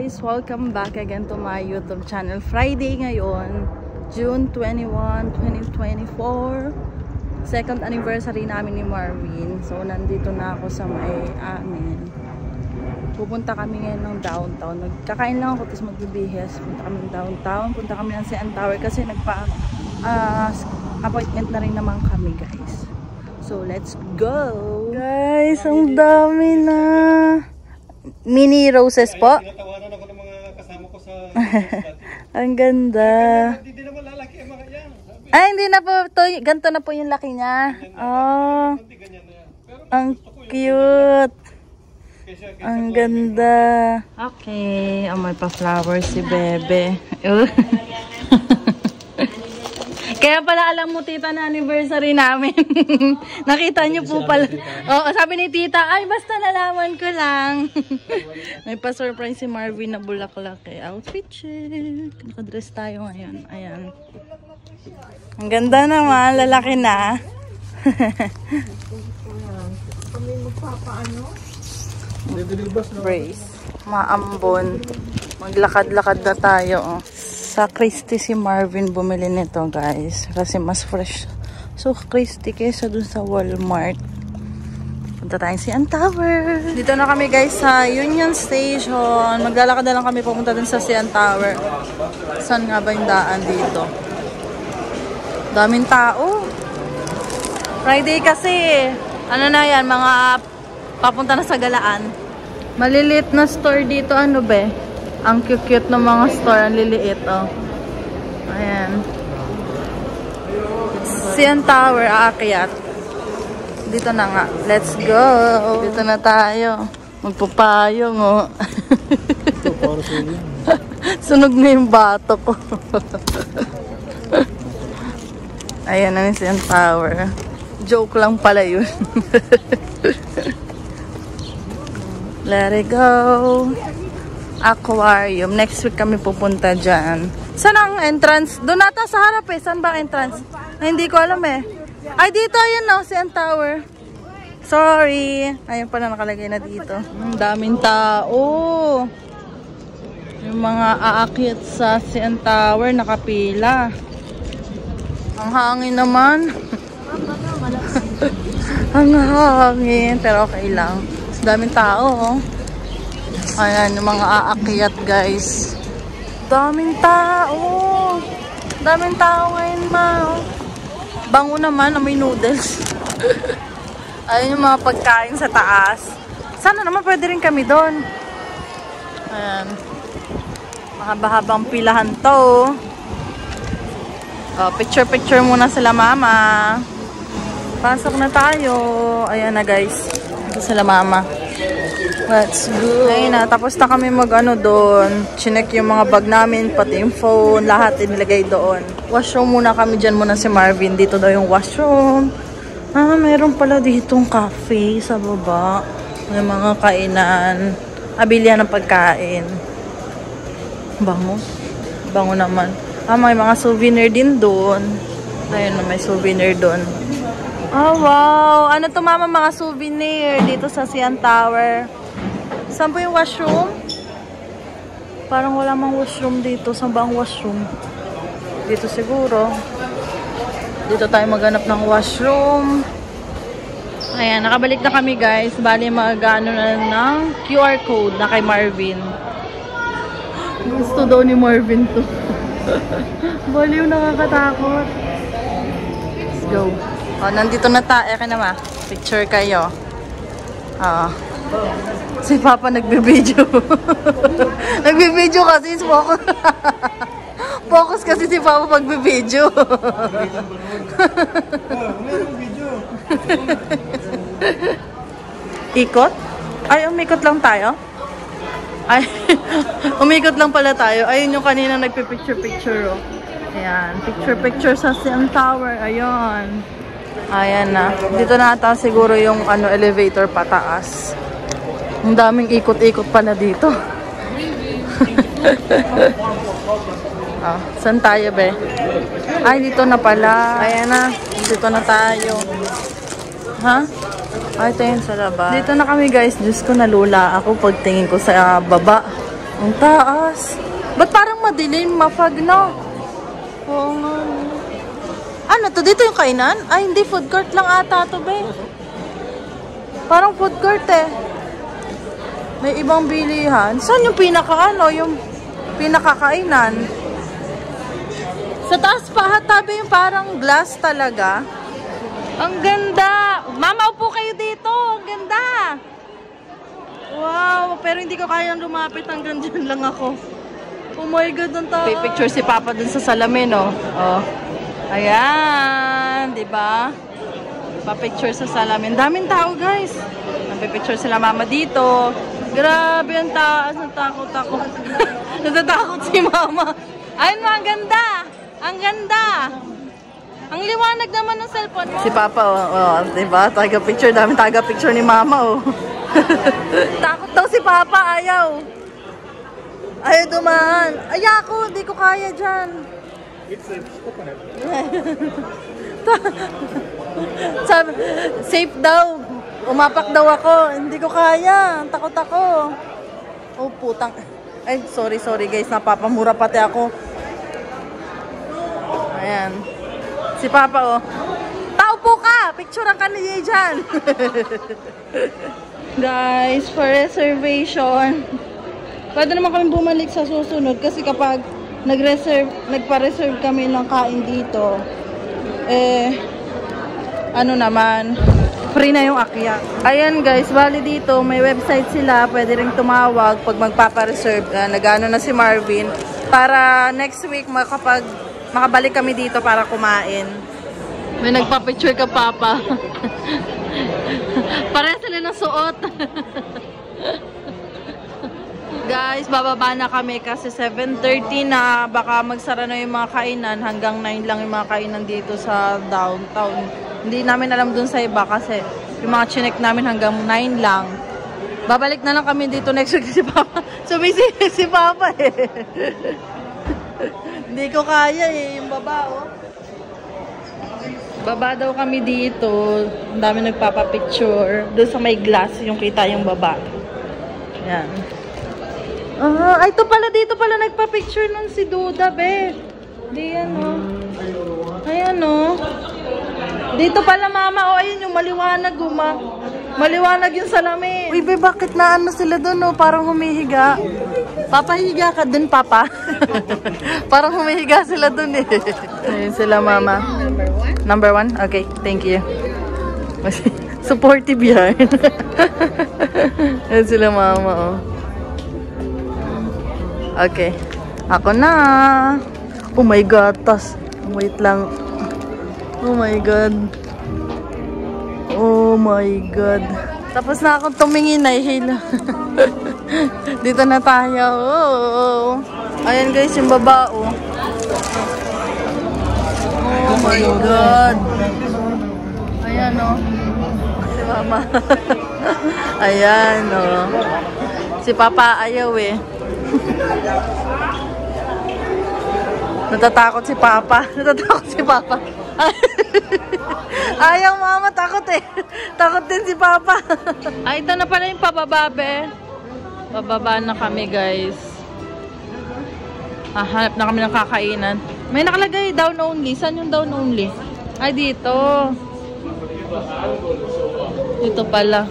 guys! Welcome back again to my YouTube channel. Friday ngayon, June 21, 2024. Second anniversary namin ni Marvin. So, nandito na ako sa may amin. Pupunta kami ngayon ng downtown. Nagkakain lang ako, tapos magbibihis. Punta kami ng downtown. Punta kami ng CN Tower kasi appointment na rin naman kami, guys. So, let's go! Guys, ang dami na! Mini roses po? Tinatawanan ako ng mga kasama ko sa ang ganda. Hindi naman lalaki ang mga yan. Ay, hindi na po. Ganito na po yung laki niya. Oh, ang cute. Ang ganda. Okay. May pa-flowers si Bebe. Kaya pala alam mo, tita, na anniversary namin. Nakita niyo po pala. Oo, sabi ni tita, ay basta nalaman ko lang. May pa-surprise si Marvin na bulaklak eh. Outfit check. Nakadress tayo ngayon. Ayan. Ang ganda naman. Lalaki na. Brace. Maambon. Maglakad-lakad na tayo. Oh. Sa Christie si Marvin bumili nito, guys. Kasi mas fresh. So, Christie kesa dun sa Walmart. Punta tayong CN Tower. Dito na kami, guys, sa Union Station. Maglalakad na lang kami pumunta dun sa CN Tower. Saan nga ba yung daan dito? Daming tao. Friday kasi. Ano na yan? Mga papunta na sa galaan. Malilit na store dito. Ano ba? Ang cute-cute ng mga store. Ang liliit, oh. Ayan. CN Tower, aakyat. Dito na nga. Let's go. Dito na tayo. Magpapayong, oh. Sunog na yung bato ko. Ayan na yung CN Tower. Joke lang pala yun. Let it go. Aquarium. Next week kami pupunta dyan. Saan ang entrance? Doon nata sa harap eh. Saan ba entrance? Ay, hindi ko alam eh. Ay, dito. Ayun no. CN Tower. Sorry. Ayun pala nakalagay na dito. Daming tao. Yung mga aakyat sa CN Tower nakapila. Ang hangin naman. Ang hangin. Pero okay lang. Daming tao, oh. Ayan, yung mga aakyat, guys. Daming tao. Daming tao ngayon, ma. Bango naman, may noodles. Ayan yung mga pagkain sa taas. Sana naman pwede rin kami doon. Ayan. Mahaba-habang pilahan to. Oh, picture-picture muna sila, mama. Pasok na tayo. Ayan na, guys. Ito sila, mama. Let's go. Ayun na, tapos na kami mag-ano doon. Chinek yung mga bag namin, pati yung phone, lahat inilagay doon. Washroom muna kami, dyan muna si Marvin. Dito daw yung washroom. Meron pala ditong cafe sa baba. May mga kainan. Abilihan ng pagkain. Bango. Bango naman. May mga souvenir din doon. Ayun na, may souvenir doon. Oh, wow. Ano to, mama, mga souvenir dito sa CN Tower. Saan po yung washroom? Parang wala mang washroom dito. Saan ba ang washroom? Dito siguro. Dito tayo maghanap ng washroom. Ayan, nakabalik na kami, guys. Bali, mag-ano na ng QR code na kay Marvin. Gusto daw ni Marvin to. Bali, yung nakakatakot. Let's go. Oh, nandito na tayo. Eka naman. Picture kayo. Si Papa nagbibideo. Nagbibideo kasi. Focus. Focus kasi si Papa pagbibideo. Ikot? Ay, umikot lang tayo? Ay, umikot lang pala tayo. Ayun yung kanina nagpipicture-picture. Oh. Ayan. Picture-picture sa CN Tower. Ayun. Ayan na. Dito na ata siguro yung elevator pataas. Ang daming ikot-ikot pala dito. Saan tayo, be? Ay, dito na pala. Ayan na. Dito na tayo. Ha? Ay, ito yun sa labas. Dito na kami, guys. Diyos ko, nalula ako pagtingin ko sa baba. Ang taas. Ba't parang madilim, mafag na? Oo nga. Ano to? Dito yung kainan? Ay, hindi. Food court lang ata to, be. Parang food court eh. May ibang bilihan. Saan yung yung pinakakainan? Sa taas pa, tabi yung parang glass talaga. Ang ganda! Mama, upo kayo dito! Ang ganda! Wow! Pero hindi ko kayang lumapit, hanggang dyan lang ako. Oh my God, ang taas! Picture si Papa dun sa salamin, oh. Oh. Ayan! Diba? Pa-picture sa salamin. Daming tao, guys. Nagpipicture sila Mama dito. Grabe ang taas. Natakot ako. Natatakot si Mama. Ayun, ang ganda! Ang ganda! Ang liwanag naman ng cellphone mo. Si Papa, oh, diba? Taga-picture. Daming taga-picture ni Mama, oh. Takot daw si Papa. Ayaw. Ayaw dumaan. Ay, ako. Hindi ko kaya dyan. Sabi, safe daw. Umapak daw ako. Hindi ko kaya. Takot ako. Oh, putang. Ay, sorry guys. Napapamura pati ako. Ayan. Si Papa, oh. Paupo ka! Picturean ka niya dyan. Guys, for reservation. Pwede naman kami bumalik sa susunod kasi kapag nagpa-reserve kami ng kain dito, ano naman, free na yung akyat. Ayan guys, bali dito, may website sila. Pwede rin tumawag pag magpapa-reserve. Nag-ano na si Marvin. Para next week, makabalik kami dito para kumain. May nagpa-picture ka, Papa. Pareha sila ng suot. Guys, bababa na kami kasi 7:30 na. Baka magsara na yung mga kainan. Hanggang 9 lang yung mga kainan dito sa downtown. Hindi namin alam dun sa iba kasi yung mga chinek namin hanggang 9 lang. Babalik na lang kami dito next week si Papa. Sumisisi si Papa eh. Hindi ko kaya eh. Yung baba, oh. Baba daw kami dito. Ang dami nagpapapicture. Doon sa may glass yung kita yung baba. Yan. Ay, ito pala. Dito pala nagpapicture nun si Duda, be. Di yan, oh. Ayan, oh. Dito pala, Mama. Oh, ayun yung maliwanag, maliwanag yung salamin. Uy, be, bakit na ano sila doon, oh? Parang humihiga. Papahiga ka dun, Papa. Parang humihiga sila dun, eh. Ayun sila, Mama. Number 1? Okay, thank you. Supportive yan. Ayun sila, Mama, oh. Okay. Ako na. Oh my God. Wait lang. Oh my God. Oh my God. Tapos na akong tumingin. Nahihilo. Dito na tayo. Oh. Ayan guys, yung baba. Oh my God. Ayan, oh. Si Mama. Ayan, oh. Si Papa ayaw eh. Natatakot si Papa. Ayaw, Mama, takot eh. Takot din si Papa. Ay, ito na pala yung pababa, be. Pababa na kami, guys. Hanap na kami ng kakainan. May nakalagay down only. Saan yung down only? Ay, dito. Dito pala.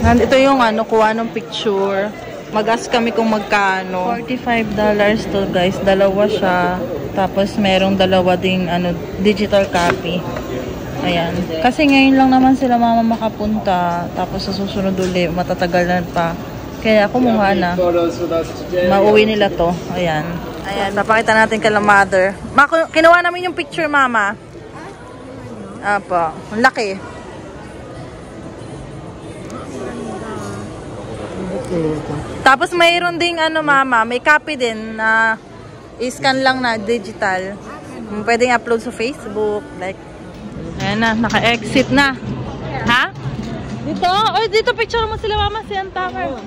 Ito yung kuha ng picture. Mag-ask kami kung magkano. $45 to, guys. Dalawa siya. Tapos merong dalawa ding digital copy. Ayan. Kasi ngayon lang naman sila Mama makapunta. Tapos sa susunod ulit, matatagalan pa. Kaya kumuha na. Mauwi nila to. Ayan. Ayan. Papakita natin kay Mother. Kinuha namin yung picture, Mama. Apo. Ang laki. Tapos mayroon ding Mama, may copy din na i-scan lang na digital. Pwedeng upload sa Facebook, like. Ayan na, naka-exit na. Ha? Dito? Oh, dito picture mo sila, Mama, si Antaker.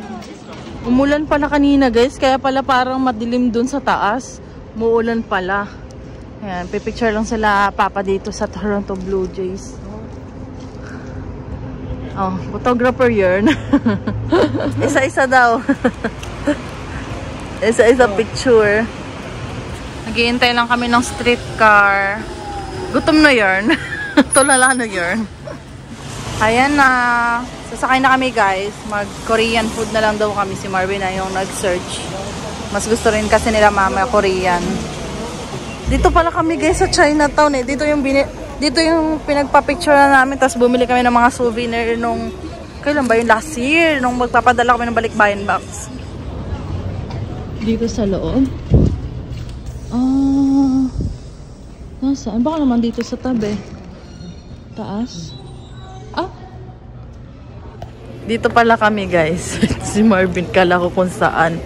Umulan pala kanina, guys, kaya pala parang madilim dun sa taas. Muulan pala. Ayan, pipicture lang sila Papa dito sa Toronto Blue Jays. Oh, photographer yun. Isa-isa daw. Isa-isa picture. Naghihintay lang kami ng streetcar. Gutom na yarn. Tulala na yarn. Ayan na. Sasakay na kami guys. Mag-Korean food na lang daw kami. Si Marvin na yung nag-search. Mas gusto rin kasi nila mama Korean. Dito pala kami guys sa Chinatown eh. Dito yung pinagpa-picture na namin. Tapos bumili kami ng mga souvenir nung... Kailan ba yung last year? Nung magpapadala kami ng balikbayan box. Dito sa loob. Nasaan? Baka naman dito sa tabi. Taas. Dito pala kami guys. Si Marvin kala ko kung saan.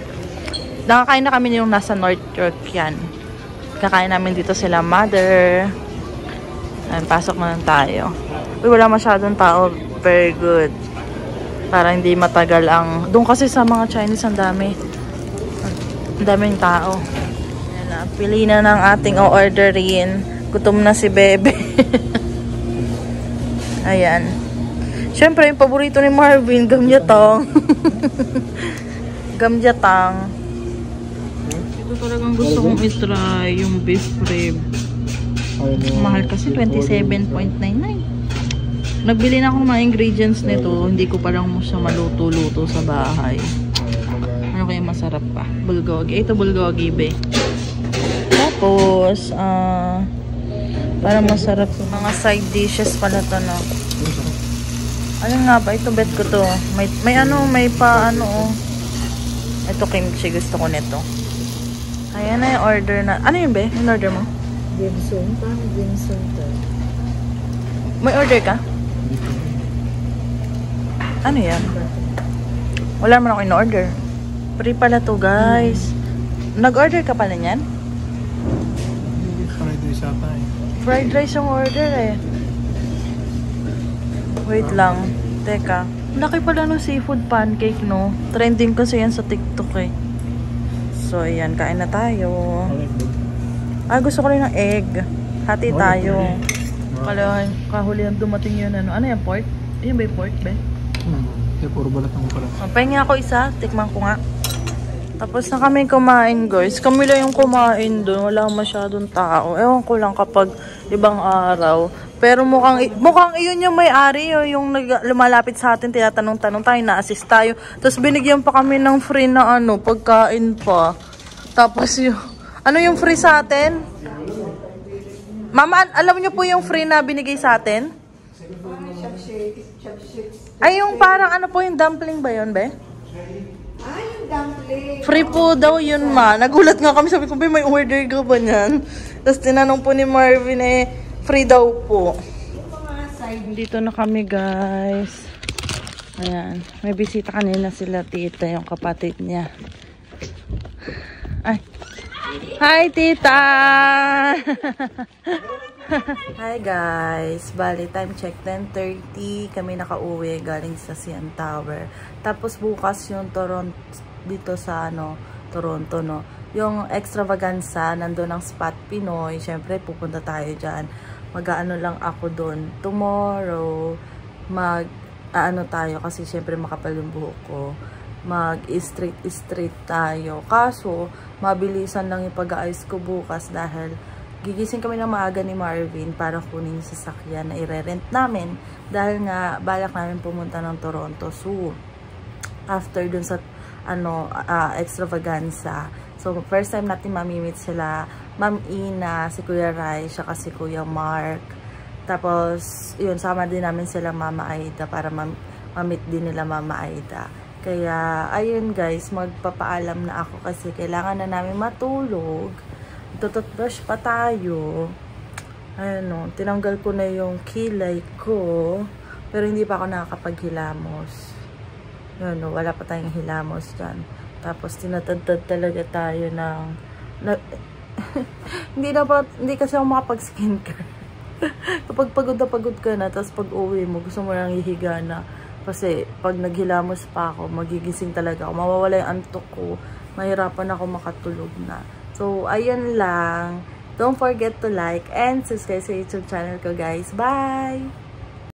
Nakakain na kami yung nasa North York yan. Kakain namin dito sila mother. Ayan, pasok na lang tayo. Uy, wala masyadong tao. Very good. Para hindi matagal ang... Doon kasi sa mga Chinese ang dami. Ang daming tao. Ayan na. Pili na ng ating o-orderin. Gutom na si Bebe. Ayan. Siyempre, yung paborito ni Marvin, gamyatang. Gamyatang. Ito talagang gusto kong itry, yung beef rib. Mahal kasi, 27.99. Nagbili na ako ng mga ingredients nito. Hindi ko pa lang siya maluto-luto sa bahay. Ano kaya masarap pa? Bulgogi. Ito bulgogi, be. Tapos, para masarap. Mga side dishes pala to, no? Ano nga ba? Ito bet ko to. May ano, may pa ano oh. Ito kimchi. Gusto ko nito. Ayan na yung order na. Ano yun be? Yung order mo? Dim sum. Parang dim sum to. May order ka? Ano yan? Wala naman ako in-order. Free pala to guys. Nag-order ka pala niyan? Fried rice ata eh. Fried rice yung order eh. Wait lang. Teka. Laki pala ng seafood pancake, no? Trending kasi yan sa TikTok eh. So, ayan. Kain na tayo. Gusto ko rin ng egg. Hati tayo. Kahuli ang dumating yun. Ano yan, pork? Ayan ba yung pork, be? Puro balat ng pala. Pahingi ako isa. Tikman ko nga. Tapos na kami kumain, guys. Kami lang yung kumain doon. Wala masyadong tao. Ewan ko lang kapag ibang araw. Pero mukhang iyon yung may-ari, yung lumalapit sa atin, tinatanong-tanong tayo, na-assist tayo. Tapos binigyan pa kami ng free na pagkain pa. Tapos yung, ano yung free sa atin? Mama, alam niyo po yung free na binigay sa atin? Ay, yung parang ano po, yung dumpling ba yun, be? Yung dumpling. Free po daw yun, ma. Nagulat nga kami, sabi ko, be, may order ka ba niyan? Tapos tinanong po ni Marvin free daw po. Dito na kami guys. Ayan. May bisita kanina sila tita, yung kapatid niya. Ay. Hi tita! Hi guys. Bali, time check 10:30. Kami nakauwi galing sa CN Tower. Tapos bukas yung dito sa Toronto, no? Yung extravaganza, nandun ang Spot Pinoy. Siyempre, pupunta tayo dyan. Mag-aano lang ako doon. Tomorrow, tayo kasi siyempre makapal yung buhok ko. Mag-straight tayo. Kaso, mabilisan lang yung pag-aayos ko bukas dahil gigising kami ng maaga ni Marvin para kunin yung sasakyan na i-rent namin. Dahil nga, balak namin pumunta ng Toronto. So, after dun sa extravaganza. So, first time natin mamimit sila Ma'am Ina, si Kuya Rai, siya kasi Kuya Mark. Tapos, yun, sama din namin sila Mama Aida para mamit din nila Mama Aida. Kaya, ayun guys, magpapaalam na ako kasi kailangan na namin matulog. Tututbrush pa tayo. Ayun, tinanggal ko na yung kilay ko. Pero hindi pa ako nakakapaghilamos. Yun, wala pa tayong hilamos dyan. Tapos, tinatadtad talaga tayo ng hindi kasi ako makapag-skincare. Kapag pagod ka na, tapos pag uwi mo, gusto mo lang ihiga na. Kasi pag naghilamos pa ako, magigising talaga ako. Mawawala yung antok ko. Mahirapan ako makatulog na. So, ayun lang. Don't forget to like and subscribe sa YouTube channel ko, guys. Bye!